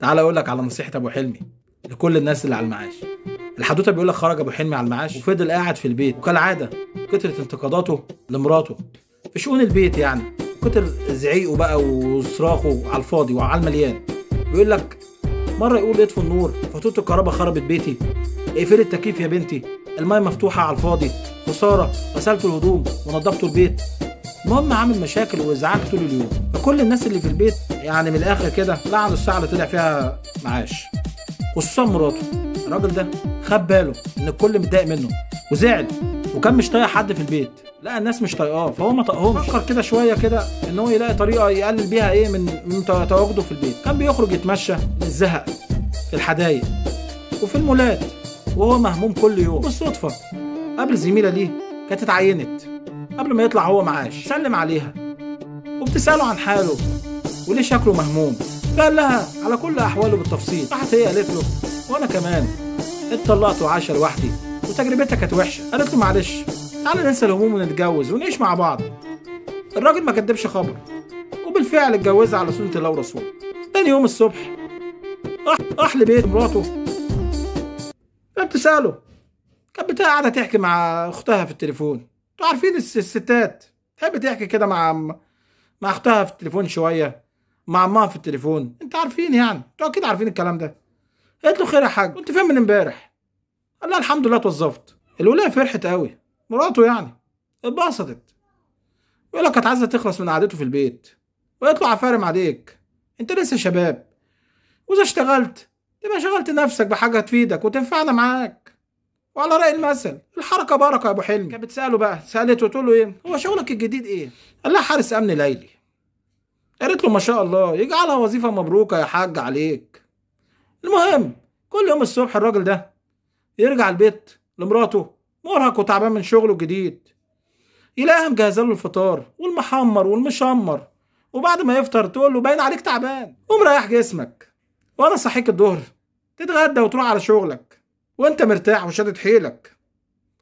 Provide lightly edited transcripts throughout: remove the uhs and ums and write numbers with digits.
تعال اقول لك على نصيحه ابو حلمي لكل الناس اللي على المعاش. الحدوته بيقول لك خرج ابو حلمي على المعاش وفضل قاعد في البيت، وكالعاده كترت انتقاداته لمراته في شؤون البيت يعني، كتر زعيقه بقى وصراخه على الفاضي وعلى المليان. بيقول لك مره يقول اطفوا النور، فاتوره الكهرباء خربت بيتي، اقفلي التكييف يا بنتي، المايه مفتوحه على الفاضي، خساره غسلت الهدوم ونضفت البيت. المهم عامل مشاكل وازعاج طول اليوم، فكل الناس اللي في البيت يعني من الاخر كده لعنوا الساعه اللي طلع فيها معاش، خصوصا مراته. الراجل ده خد باله ان الكل متضايق منه وزعل، وكان مش طايق حد في البيت، لقى الناس مش طايقاه فهو ما طاقهمش. فكر كده شويه كده ان هو يلاقي طريقه يقلل بيها من تواجده في البيت. كان بيخرج يتمشى للزهق في الحدايق وفي المولات وهو مهموم كل يوم. بالصدفه قابل زميله ليه كانت اتعينت قبل ما يطلع هو معاش، سلم عليها وبتساله عن حاله وليه شكله مهموم، فقال لها على كل احواله بالتفصيل. راحت هي قالت له وانا كمان اتطلقت وعايشه لوحدي وتجربتها كانت وحشه. قالت له معلش تعالى ننسى الهموم ونتجوز ونعيش مع بعض. الراجل ما كدبش خبر، وبالفعل اتجوزها على سنة الله ورسوله. تاني يوم الصبح راح لبيت مراته، فبتساله كانت قاعده تحكي مع اختها في التليفون. انتوا عارفين الستات تحب تحكي كده مع اختها في التليفون شويه، مع امها في التليفون، انت عارفين يعني، انتوا اكيد عارفين الكلام ده. قالت له خير يا حاج، كنت فين من امبارح؟ قال لها الحمد لله اتوظفت. الولايه فرحت قوي، مراته يعني اتبسطت. يقول لك كانت عايزه تخلص من قعدته في البيت، وقالت له عفارم عليك، انت لسه شباب، واذا اشتغلت تبقى شغلت نفسك بحاجه تفيدك وتنفعنا معاك. وعلى رأي المثل الحركه بركه يا ابو حلمي. كانت بتساله بقى، سالته وتقول له ايه هو شغلك الجديد ايه؟ قال لها حارس امن ليلي. قالت له ما شاء الله، يجعلها وظيفه مبروكه يا حاج عليك. المهم كل يوم الصبح الراجل ده يرجع البيت لمراته مرهق وتعبان من شغله الجديد، يلاقيها مجهزه له الفطار والمحمر والمشمر، وبعد ما يفطر تقول له باين عليك تعبان، قوم ريح جسمك وانا صحيك الظهر تتغدى وتروح على شغلك وانت مرتاح وشادد حيلك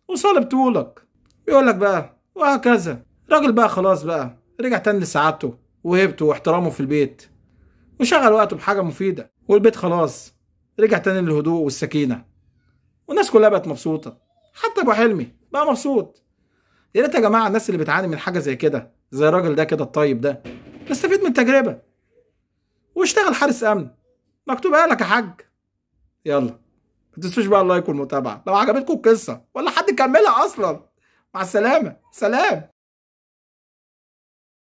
وصالب طولك. بيقول لك بقى وهكذا. الراجل بقى خلاص بقى رجع تاني لسعادته وهيبته واحترامه في البيت، وشغل وقته بحاجه مفيده، والبيت خلاص رجع تاني للهدوء والسكينه، والناس كلها بقت مبسوطه، حتى ابو حلمي بقى مبسوط. يا ريت يا جماعه الناس اللي بتعاني من حاجه زي كده زي الراجل ده كده الطيب ده نستفيد من التجربه واشتغل حارس امن، مكتوبها لك يا حاج. يلا ما تنسوش بقى اللايك والمتابعه لو عجبتكم القصه ولا حد كملها اصلا. مع السلامه، سلام.